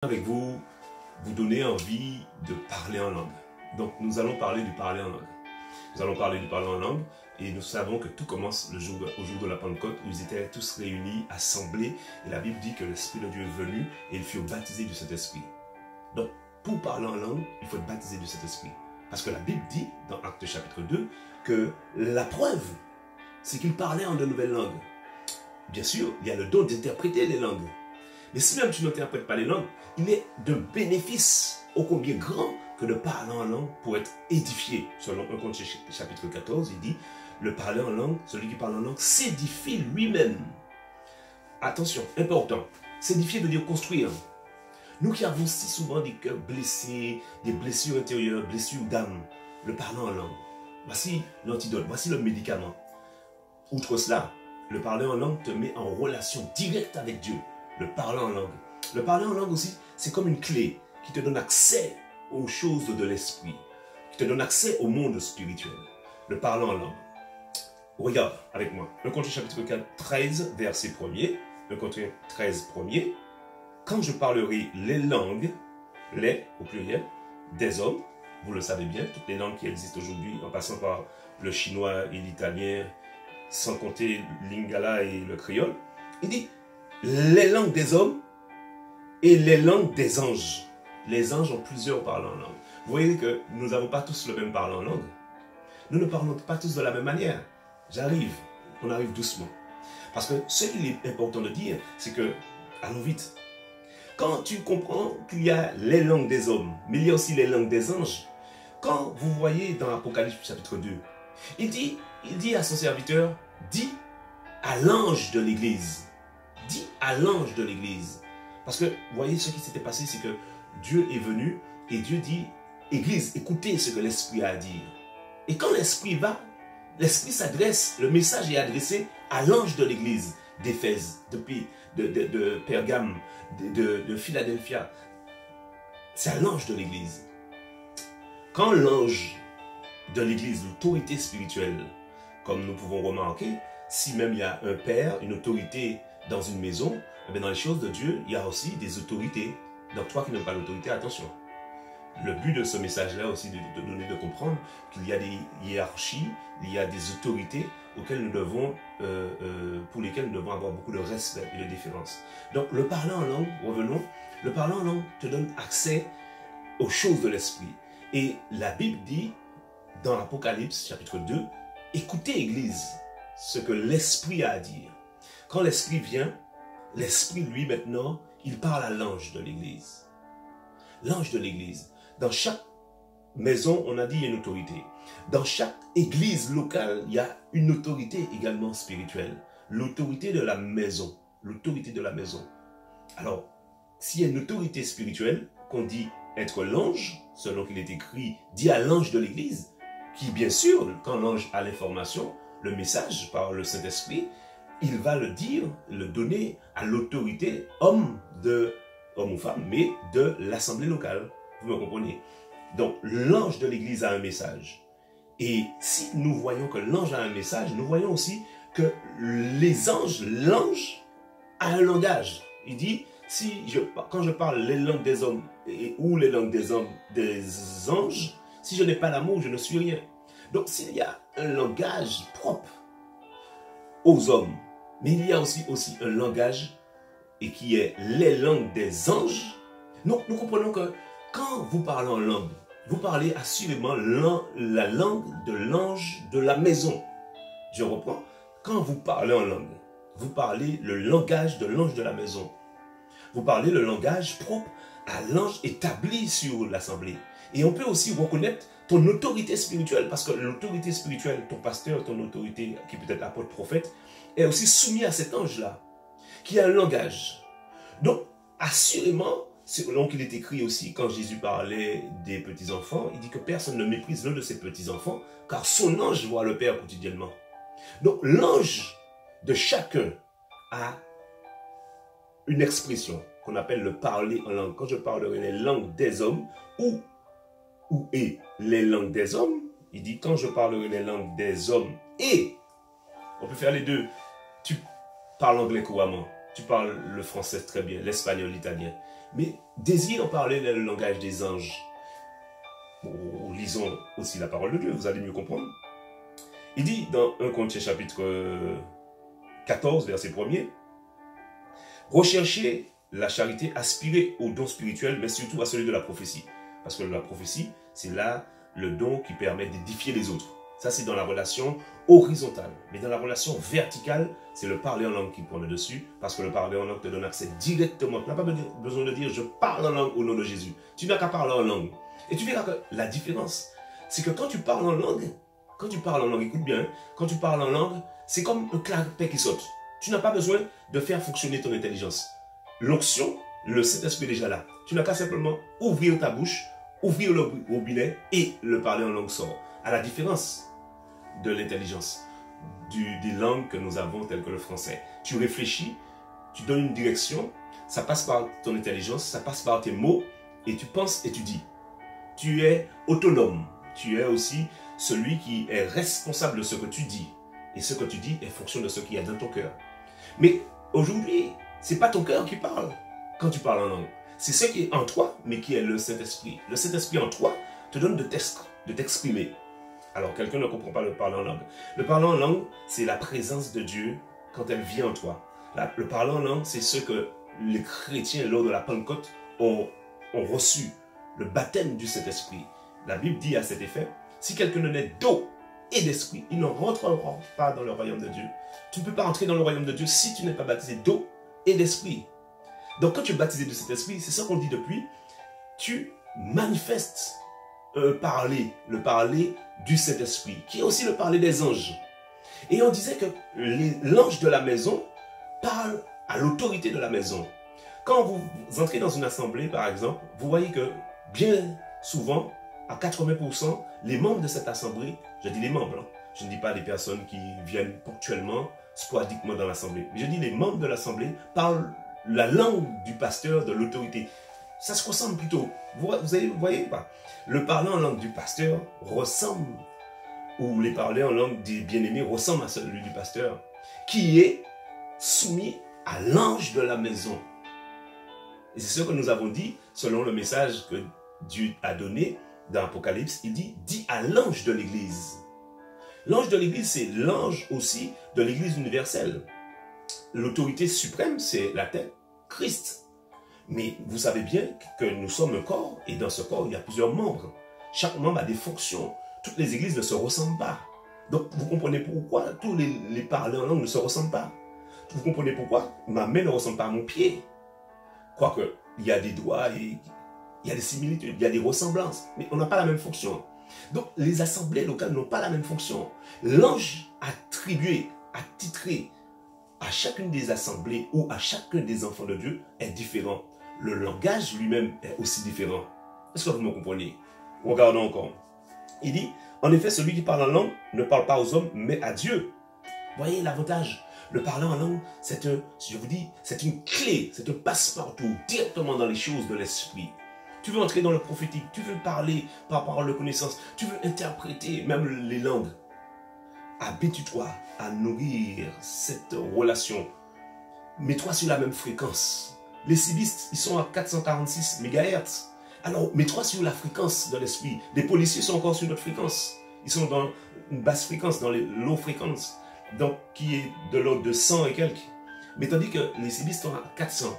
Avec vous, vous donner envie de parler en langue. Donc nous allons parler du parler en langue. Nous allons parler du parler en langue et nous savons que tout commence au jour de la Pentecôte où ils étaient tous réunis, assemblés et la Bible dit que l'Esprit de Dieu est venu et ils furent baptisés du Saint-Esprit. Donc pour parler en langue, il faut être baptisé du Saint-Esprit. Parce que la Bible dit dans Actes chapitre 2 que la preuve, c'est qu'ils parlaient en de nouvelles langues. Bien sûr, il y a le don d'interpréter les langues. Mais si même tu n'interprètes pas les langues, il est de bénéfice ô combien grand que de parler en langue pour être édifié. Selon 1 Corinthiens chapitre 14, il dit, le parler en langue, celui qui parle en langue, s'édifie lui-même. Attention, important, s'édifier veut dire construire. Nous qui avons si souvent des cœurs blessés, des blessures intérieures, blessures d'âme, le parler en langue. Voici l'antidote, voici le médicament. Outre cela, le parler en langue te met en relation directe avec Dieu. Le parler en langue. Le parler en langue aussi, c'est comme une clé qui te donne accès aux choses de l'esprit, qui te donne accès au monde spirituel. Le parler en langue. Regarde avec moi. 1 Corinthiens chapitre 13, verset 1er. 1 Corinthiens 13, 1er. Quand je parlerai les langues, les, au pluriel, des hommes, vous le savez bien, toutes les langues qui existent aujourd'hui, en passant par le chinois et l'italien, sans compter l'lingala et le créole, il dit les langues des hommes et les langues des anges. Les anges ont plusieurs parlants en langue. Vous voyez que nous n'avons pas tous le même parlant en langue. Nous ne parlons pas tous de la même manière. J'arrive, on arrive doucement. Parce que ce qu'il est important de dire, c'est que, allons vite, quand tu comprends qu'il y a les langues des hommes, mais il y a aussi les langues des anges, quand vous voyez dans Apocalypse chapitre 2, il dit à son serviteur, dis à l'ange de l'église. Dis à l'ange de l'église. Parce que, vous voyez, ce qui s'était passé, c'est que Dieu est venu et Dieu dit, église, écoutez ce que l'Esprit a à dire. Et quand l'Esprit va, l'Esprit s'adresse, le message est adressé à l'ange de l'église d'Éphèse, de Pergame, de Philadelphia. C'est à l'ange de l'église. Quand l'ange de l'église, l'autorité spirituelle, comme nous pouvons remarquer, si même il y a un père, une autorité dans une maison, dans les choses de Dieu, il y a aussi des autorités. Donc toi qui n'aimes pas l'autorité, attention. Le but de ce message-là aussi, de te donner de comprendre qu'il y a des hiérarchies, il y a des autorités auxquelles nous devons, pour lesquelles nous devons avoir beaucoup de respect et de déférence. Donc le parler en langue, revenons, le parler en langue te donne accès aux choses de l'esprit. Et la Bible dit, dans Apocalypse chapitre 2, écoutez Église, ce que l'Esprit a à dire. Quand l'Esprit vient, l'Esprit, lui, maintenant, il parle à l'ange de l'Église. L'ange de l'Église. Dans chaque maison, on a dit, il y a une autorité. Dans chaque église locale, il y a une autorité également spirituelle. L'autorité de la maison. L'autorité de la maison. Alors, s'il y a une autorité spirituelle, qu'on dit être l'ange, selon qu'il est écrit, dit à l'ange de l'Église, qui, bien sûr, quand l'ange a l'information, le message par le Saint-Esprit, il va le dire, le donner à l'autorité, homme ou femme, mais de l'assemblée locale. Vous me comprenez? Donc, l'ange de l'église a un message. Et si nous voyons que l'ange a un message, nous voyons aussi que les anges, l'ange a un langage. Il dit, quand je parle les langues des hommes ou les langues des hommes, des anges, si je n'ai pas l'amour, je ne suis rien. Donc, s'il y a un langage propre aux hommes, mais il y a aussi un langage et qui est les langues des anges. Donc nous comprenons que quand vous parlez en langue, vous parlez assurément la langue de l'ange de la maison. Je reprends. Quand vous parlez en langue, vous parlez le langage de l'ange de la maison. Vous parlez le langage propre à l'ange établi sur l'assemblée. Et on peut aussi reconnaître ton autorité spirituelle, parce que l'autorité spirituelle, ton pasteur, ton autorité, qui peut être apôtre, prophète, est aussi soumis à cet ange-là, qui a un langage. Donc, assurément, selon qu'il est écrit aussi, quand Jésus parlait des petits-enfants, il dit que personne ne méprise l'un de ses petits-enfants, car son ange voit le Père quotidiennement. Donc, l'ange de chacun a une expression qu'on appelle le parler en langue. Quand je parlerai les langues des hommes, et les langues des hommes, il dit quand je parlerai les langues des hommes et, on peut faire les deux, tu parles anglais couramment, tu parles le français très bien, l'espagnol, l'italien, mais désire parler le langage des anges. Lisons aussi la parole de Dieu, vous allez mieux comprendre. Il dit dans 1 Corinthiens chapitre 14, verset 1er, « Recherchez la charité, aspirez au don spirituel, mais surtout à celui de la prophétie. » Parce que la prophétie, c'est là le don qui permet d'édifier les autres. Ça, c'est dans la relation horizontale. Mais dans la relation verticale, c'est le parler en langue qui prend le dessus, parce que le parler en langue te donne accès directement. Tu n'as pas besoin de dire « je parle en langue au nom de Jésus ». Tu n'as qu'à parler en langue. Et tu verras que la différence, c'est que quand tu parles en langue, écoute bien, quand tu parles en langue, c'est comme un clapet qui saute. Tu n'as pas besoin de faire fonctionner ton intelligence. L'onction, le Saint-Esprit est déjà là. Tu n'as qu'à simplement ouvrir ta bouche, ouvrir le robinet et le parler en langue sort. À la différence de l'intelligence, des langues que nous avons telles que le français. Tu réfléchis, tu donnes une direction, ça passe par ton intelligence, ça passe par tes mots et tu penses et tu dis. Tu es autonome, tu es aussi celui qui est responsable de ce que tu dis. Et ce que tu dis est fonction de ce qu'il y a dans ton cœur. Mais aujourd'hui, ce n'est pas ton cœur qui parle quand tu parles en langue. C'est ce qui est en toi, mais qui est le Saint-Esprit. Le Saint-Esprit en toi te donne de t'exprimer. Alors, quelqu'un ne comprend pas le parler en langue. Le parler en langue, c'est la présence de Dieu quand elle vient en toi. Le parler en langue, c'est ce que les chrétiens, lors de la Pentecôte, ont reçu. Le baptême du Saint-Esprit. La Bible dit à cet effet, si quelqu'un ne naît d'eau et d'esprit, il ne rentrera pas dans le royaume de Dieu. Tu ne peux pas entrer dans le royaume de Dieu si tu n'es pas baptisé d'eau et d'esprit. Donc quand tu es baptisé de cet esprit, c'est ça qu'on dit depuis, tu manifestes le parler du Saint-Esprit, qui est aussi le parler des anges. Et on disait que l'ange de la maison parle à l'autorité de la maison. Quand vous entrez dans une assemblée, par exemple, vous voyez que bien souvent, à 80%, les membres de cette assemblée, je dis les membres, hein, je ne dis pas les personnes qui viennent ponctuellement, sporadiquement dans l'assemblée, mais je dis les membres de l'assemblée parlent la langue du pasteur, de l'autorité. Ça se ressemble plutôt. Vous voyez pas? Le parler en langue du pasteur ressemble, ou les parler en langue des bien-aimés ressemble à celui du pasteur, qui est soumis à l'ange de la maison. Et c'est ce que nous avons dit, selon le message que Dieu a donné dans l'Apocalypse. Il dit, dis à l'ange de l'Église. L'ange de l'Église, c'est l'ange aussi de l'Église universelle. L'autorité suprême, c'est la tête, Christ. Mais vous savez bien que nous sommes un corps, et dans ce corps, il y a plusieurs membres. Chaque membre a des fonctions. Toutes les églises ne se ressemblent pas. Donc, vous comprenez pourquoi tous les parleurs en langue ne se ressemblent pas. Vous comprenez pourquoi ma main ne ressemble pas à mon pied. Quoique, il y a des doigts et il y a des similitudes, il y a des ressemblances, mais on n'a pas la même fonction. Donc, les assemblées locales n'ont pas la même fonction. L'ange attribué, attitré à chacune des assemblées ou à chacun des enfants de Dieu est différent. Le langage lui-même est aussi différent. Est-ce que vous me comprenez? Regardons encore. Il dit, en effet, celui qui parle en langue ne parle pas aux hommes, mais à Dieu. Voyez l'avantage. Le parler en langue, je vous dis, c'est une clé, c'est un passe-partout, directement dans les choses de l'esprit. Tu veux entrer dans le prophétique, tu veux parler par parole de connaissance, tu veux interpréter même les langues. Habitue-toi à nourrir cette relation. Mets-toi sur la même fréquence. Les civistes, ils sont à 446 MHz. Alors, mets-toi sur la fréquence de l'esprit. Les policiers sont encore sur notre fréquence. Ils sont dans une basse fréquence, dans les low fréquences. Donc, qui est de l'ordre de 100 et quelques. Mais tandis que les civistes sont à 400.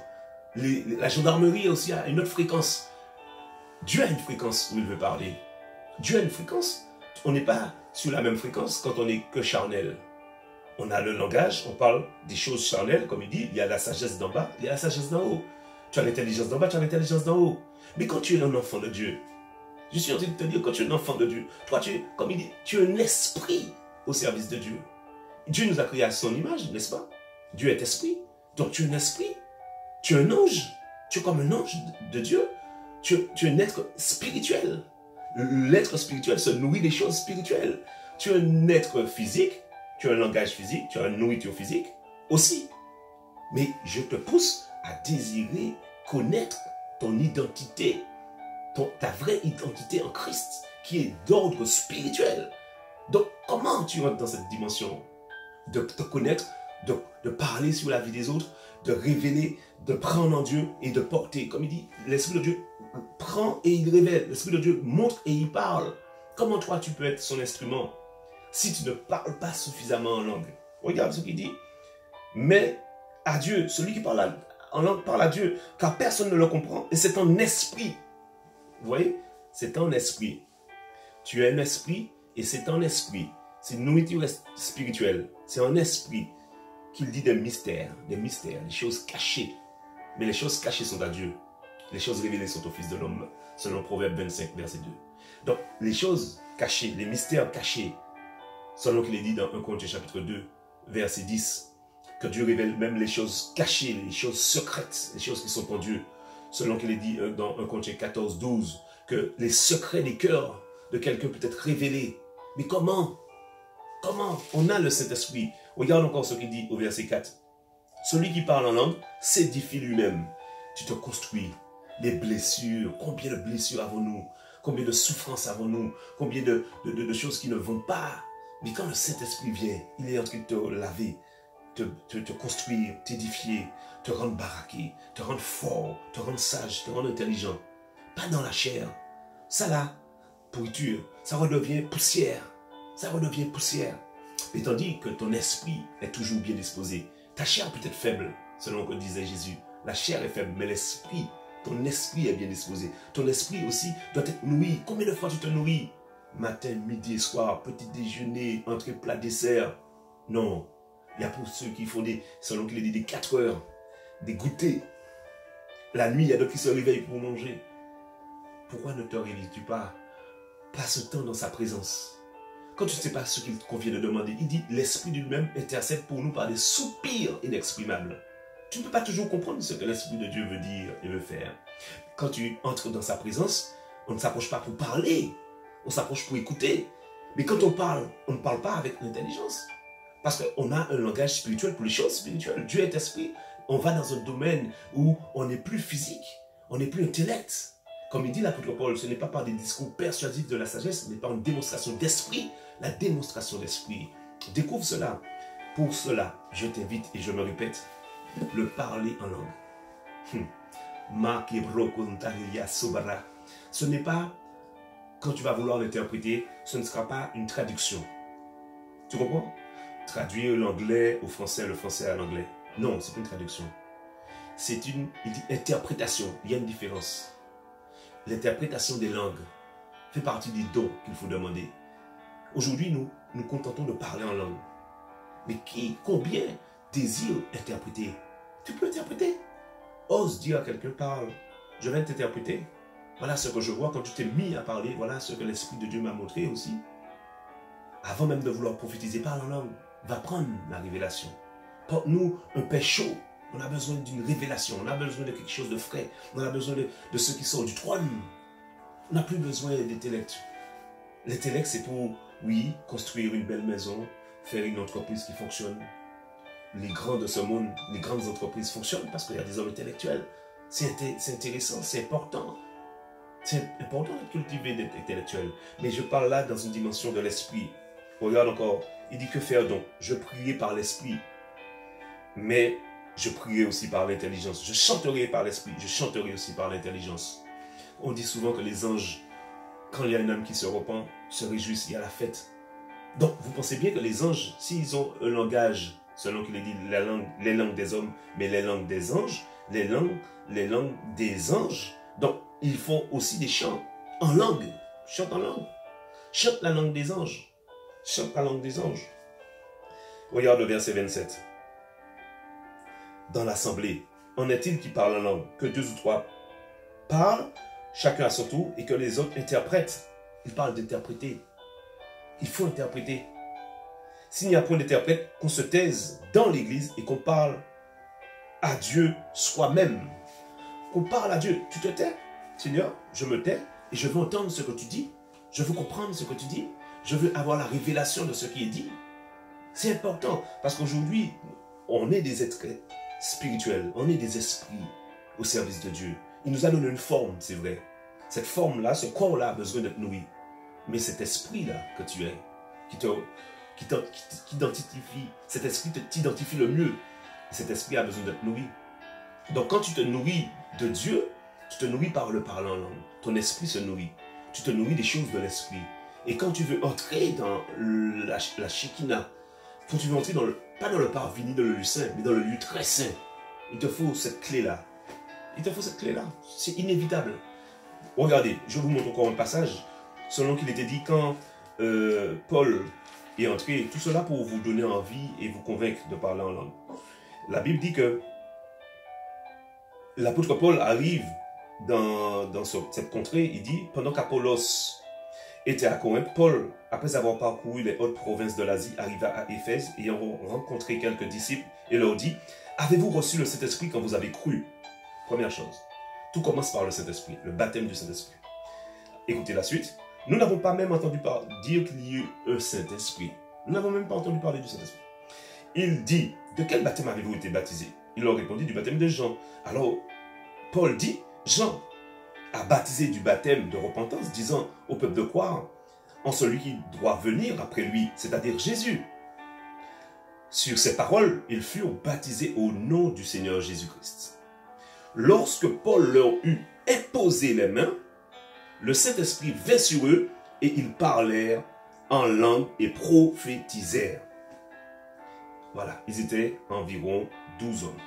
La gendarmerie aussi a une autre fréquence. Dieu a une fréquence où il veut parler. Dieu a une fréquence. On n'est pas sur la même fréquence quand on n'est que charnel. On a le langage, on parle des choses charnelles, comme il dit, il y a la sagesse d'en bas, il y a la sagesse d'en haut. Tu as l'intelligence d'en bas, tu as l'intelligence d'en haut. Mais quand tu es un enfant de Dieu, je suis en train de te dire, quand tu es un enfant de Dieu, toi, comme il dit, tu es un esprit au service de Dieu. Dieu nous a créés à son image, n'est-ce pas? Dieu est esprit. Donc tu es un esprit. Tu es un ange. Tu es comme un ange de Dieu. Tu es un être spirituel. L'être spirituel se nourrit des choses spirituelles. Tu es un être physique. Tu as un langage physique. Tu as une nourriture physique aussi. Mais je te pousse à désirer connaître ton identité. Ta vraie identité en Christ, qui est d'ordre spirituel. Donc comment tu rentres dans cette dimension? De te connaître, de parler sur la vie des autres, de révéler, de prendre en Dieu et de porter. Comme il dit, l'Esprit de Dieu prend et il révèle. L'Esprit de Dieu montre et il parle. Comment toi tu peux être son instrument si tu ne parles pas suffisamment en langue? Regarde ce qu'il dit. Mais à Dieu, celui qui parle en langue parle à Dieu, car personne ne le comprend. Et c'est en esprit. Vous voyez? C'est en esprit. Tu as un esprit et c'est en esprit. C'est une nourriture spirituelle. C'est en esprit qu'il dit des mystères, des choses cachées. Mais les choses cachées sont à Dieu. Les choses révélées sont au Fils de l'homme, selon Proverbe 25, verset 2. Donc, les choses cachées, les mystères cachés, selon qu'il est dit dans 1 Corinthiens chapitre 2, verset 10, que Dieu révèle même les choses cachées, les choses secrètes, les choses qui sont en Dieu. Selon qu'il est dit dans 1 Corinthiens 14, 12, que les secrets des cœurs de quelqu'un peut être révélés. Mais comment? Comment? On a le Saint-Esprit. Regarde encore ce qu'il dit au verset 4. Celui qui parle en langue s'édifie lui-même. Tu te construis. Les blessures, combien de blessures avons-nous? Combien de souffrances avons-nous? Combien de choses qui ne vont pas? Mais quand le Saint-Esprit vient, il est en train de te laver, te construire, t'édifier, te rendre baraqué, te rendre fort, te rendre sage, te rendre intelligent. Pas dans la chair. Ça là, pourriture, ça redevient poussière. Ça redevient poussière. Et tandis que ton esprit est toujours bien disposé. Ta chair peut être faible, selon ce que disait Jésus. La chair est faible, mais l'esprit, ton esprit est bien disposé. Ton esprit aussi doit être nourri. Combien de fois tu te nourris? Matin, midi et soir, petit déjeuner, entrée, plat, dessert. Non. Il y a pour ceux qui font selon qu'il est dit, des 4 heures, des goûters. La nuit, il y a d'autres qui se réveillent pour manger. Pourquoi ne te réveilles-tu pas? Passe temps dans sa présence. Quand tu ne sais pas ce qu'il convient de demander, il dit, l'Esprit de lui-même intercède pour nous par des soupirs inexprimables. Tu ne peux pas toujours comprendre ce que l'Esprit de Dieu veut dire et veut faire. Quand tu entres dans sa présence, on ne s'approche pas pour parler, on s'approche pour écouter. Mais quand on parle, on ne parle pas avec l'intelligence. Parce qu'on a un langage spirituel pour les choses spirituelles. Dieu est esprit. On va dans un domaine où on n'est plus physique, on n'est plus intellect. Comme il dit l'apôtre Paul, ce n'est pas par des discours persuasifs de la sagesse, mais par une démonstration d'esprit. La démonstration d'esprit. Découvre cela. Pour cela, je t'invite et je me répète, le parler en langue. Ce n'est pas, quand tu vas vouloir l'interpréter, ce ne sera pas une traduction. Tu comprends? Traduire l'anglais au français, le français à l'anglais. Non, c'est pas une traduction. C'est une interprétation. Il y a une différence. L'interprétation des langues fait partie des dons qu'il faut demander. Aujourd'hui, nous nous contentons de parler en langue. Mais combien désirent interpréter? Tu peux interpréter. Ose dire à quelqu'un, parle. Je vais t'interpréter. Voilà ce que je vois quand tu t'es mis à parler. Voilà ce que l'Esprit de Dieu m'a montré aussi. Avant même de vouloir prophétiser, parle en langue. Va prendre la révélation. Porte-nous un pain chaud. On a besoin d'une révélation. On a besoin de quelque chose de frais. On a besoin de ceux qui sortent du trône. On n'a plus besoin d'intellect. L'intellect, c'est pour, oui, construire une belle maison, faire une entreprise qui fonctionne. Les grands de ce monde, les grandes entreprises fonctionnent parce qu'il y a des hommes intellectuels. C'est intéressant, c'est important. C'est important de cultiver d'être intellectuel. Mais je parle là dans une dimension de l'esprit. Regarde encore, il dit que faire donc? Je prierai par l'esprit, mais je prierai aussi par l'intelligence. Je chanterai par l'esprit, je chanterai aussi par l'intelligence. On dit souvent que les anges, quand il y a un homme qui se repent, se réjouissent, il y a la fête. Donc, vous pensez bien que les anges, s'ils ont un langage, selon qu'il est dit les langues des hommes, mais les langues des anges, les langues des anges, donc ils font aussi des chants en langue. Chante en langue. Chante la langue des anges. Chante la langue des anges. Regarde le verset 27. Dans l'assemblée, en est-il qui parle en langue? Que 2 ou 3 parlent, chacun à son tour, et que les autres interprètent. Il parle d'interpréter. Il faut interpréter. S'il n'y a point d'interprète, qu'on se taise dans l'église et qu'on parle à Dieu soi-même. Qu'on parle à Dieu. Tu te tais? Seigneur, je me tais et je veux entendre ce que tu dis. Je veux comprendre ce que tu dis. Je veux avoir la révélation de ce qui est dit. C'est important parce qu'aujourd'hui, on est des êtres spirituels. On est des esprits au service de Dieu. Il nous a donné une forme, c'est vrai. Cette forme-là, ce corps-là a besoin d'être nourri. Mais cet esprit-là que tu es, qui t'identifie, cet esprit t'identifie le mieux Cet esprit a besoin d'être nourri. Donc quand tu te nourris de Dieu, tu te nourris par le parler en langue. Ton esprit se nourrit. Tu te nourris des choses de l'esprit. Et quand tu veux entrer dans la Shekinah, quand tu veux entrer dans pas dans le parvis ni dans le lieu saint, mais dans le lieu très saint, il te faut cette clé-là. Il te faut cette clé-là. C'est inévitable. Regardez, je vous montre encore un passage, selon qu'il était dit quand Paul est entré, tout cela pour vous donner envie et vous convaincre de parler en langue. La Bible dit que l'apôtre Paul arrive dans cette contrée, il dit, pendant qu'Apollos était à Corinthe, Paul, après avoir parcouru les hautes provinces de l'Asie, arriva à Éphèse, ayant rencontré quelques disciples, et leur dit, avez-vous reçu le Saint-Esprit quand vous avez cru? Première chose, tout commence par le Saint-Esprit, le baptême du Saint-Esprit. Écoutez la suite. Nous n'avons pas même entendu dire qu'il y eut un Saint-Esprit. Nous n'avons même pas entendu parler du Saint-Esprit. Il dit, de quel baptême avez-vous été baptisé? Il leur répondit, du baptême de Jean. Alors, Paul dit, Jean a baptisé du baptême de repentance, disant au peuple de croire en celui qui doit venir après lui, c'est-à-dire Jésus. Sur ces paroles, ils furent baptisés au nom du Seigneur Jésus-Christ. Lorsque Paul leur eut imposé les mains, le Saint-Esprit vint sur eux et ils parlèrent en langue et prophétisèrent. Voilà, ils étaient environ 12 hommes.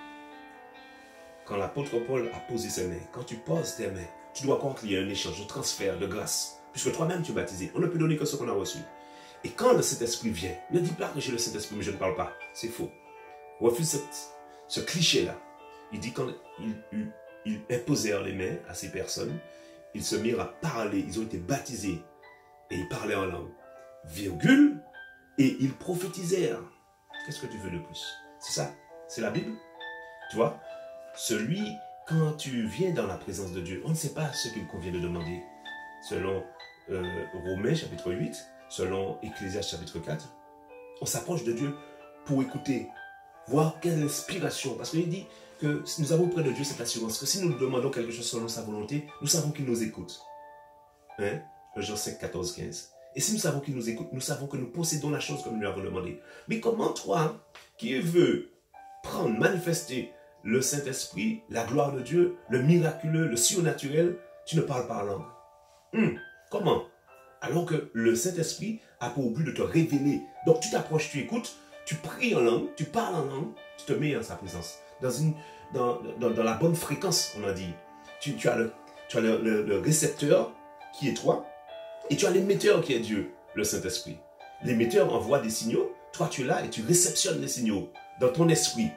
Quand l'apôtre Paul a posé ses mains, quand tu poses tes mains, tu dois croire qu'il y a un échange de transfert de grâce, puisque toi-même tu es baptisé. On ne peut donner que ce qu'on a reçu. Et quand le Saint-Esprit vient, ne dis pas que j'ai le Saint-Esprit, mais je ne parle pas. C'est faux. Refuse ce cliché-là. Il dit quand ils imposèrent les mains à ces personnes, ils se mirent à parler, ils ont été baptisés, et ils parlaient en langue, virgule, et ils prophétisèrent. Qu'est-ce que tu veux de plus? C'est ça, c'est la Bible. Tu vois, quand tu viens dans la présence de Dieu, on ne sait pas ce qu'il convient de demander. Selon Romains chapitre 8, selon Ecclésiaste chapitre 4, on s'approche de Dieu pour écouter, voir quelle inspiration. Parce qu'il dit que nous avons près de Dieu cette assurance, que si nous lui demandons quelque chose selon sa volonté, nous savons qu'il nous écoute. Hein? Jean 5, 14, 15. Et si nous savons qu'il nous écoute, nous savons que nous possédons la chose comme nous lui avons demandé. Mais comment toi, qui veux prendre, manifester le Saint-Esprit, la gloire de Dieu, le miraculeux, le surnaturel, tu ne parles pas en langue? Comment? Alors que le Saint-Esprit a pour but de te révéler. Donc tu t'approches, tu écoutes, tu pries en langue, tu parles en langue, tu te mets en sa présence. Dans la bonne fréquence, on a dit. Tu as le récepteur qui est toi, et tu as l'émetteur qui est Dieu, le Saint-Esprit. L'émetteur envoie des signaux, toi tu es là et tu réceptionnes les signaux dans ton esprit.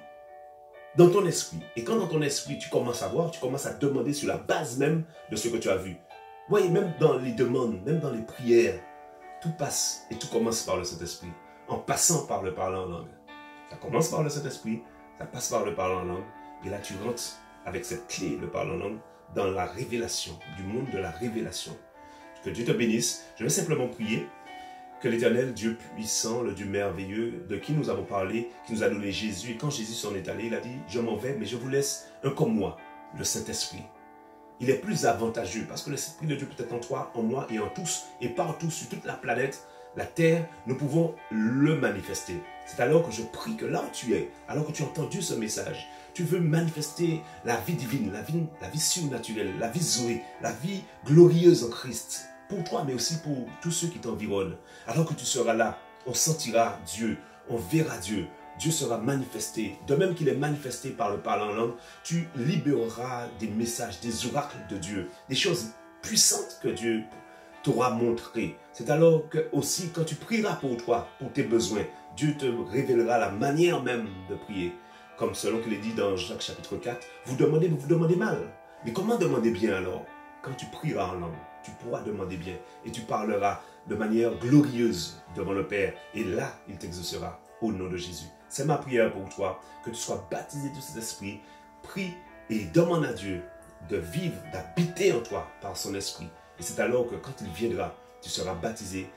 Dans ton esprit. Et quand dans ton esprit tu commences à voir, tu commences à demander sur la base même de ce que tu as vu. Vous voyez, même dans les demandes, même dans les prières, tout passe et tout commence par le Saint-Esprit, en passant par le parler en langue. Ça commence par le Saint-Esprit, ça passe par le parler en langue, et là tu rentres avec cette clé, le parler en langue, dans la révélation, du monde de la révélation. Que Dieu te bénisse. Je vais simplement prier que l'Éternel, Dieu puissant, le Dieu merveilleux, de qui nous avons parlé, qui nous a donné Jésus, et quand Jésus s'en est allé, il a dit, je m'en vais, mais je vous laisse un comme moi, le Saint-Esprit. Il est plus avantageux, parce que l'Esprit de Dieu peut être en toi, en moi et en tous, et partout sur toute la planète, la terre, nous pouvons le manifester. C'est alors que je prie que là où tu es, alors que tu as entendu ce message, tu veux manifester la vie divine, la vie surnaturelle, la vie Zoé, la vie glorieuse en Christ, pour toi, mais aussi pour tous ceux qui t'environnent. Alors que tu seras là, on sentira Dieu, on verra Dieu, Dieu sera manifesté. De même qu'il est manifesté par le parler en langue, tu libéreras des messages, des oracles de Dieu, des choses puissantes que Dieu t'aura montrées. C'est alors que aussi, quand tu prieras pour toi, pour tes besoins, Dieu te révélera la manière même de prier. Comme selon qu'il est dit dans Jacques chapitre 4, vous demandez mal. Mais comment demander bien alors? Quand tu prieras en langue, tu pourras demander bien et tu parleras de manière glorieuse devant le Père. Et là, il t'exaucera au nom de Jésus. C'est ma prière pour toi, que tu sois baptisé de cet esprit. Prie et demande à Dieu de vivre, d'habiter en toi par son esprit. Et c'est alors que quand il viendra, tu seras baptisé.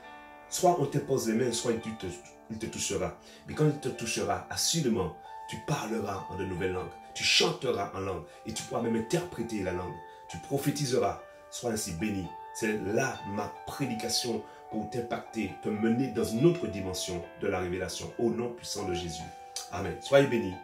Soit on te pose les mains, soit il te touchera. Mais quand il te touchera, assurément, tu parleras en de nouvelles langues. Tu chanteras en langue et tu pourras même interpréter la langue. Tu prophétiseras. Sois ainsi béni. C'est là ma prédication pour t'impacter, te mener dans une autre dimension de la révélation. Au nom puissant de Jésus. Amen. Soyez bénis.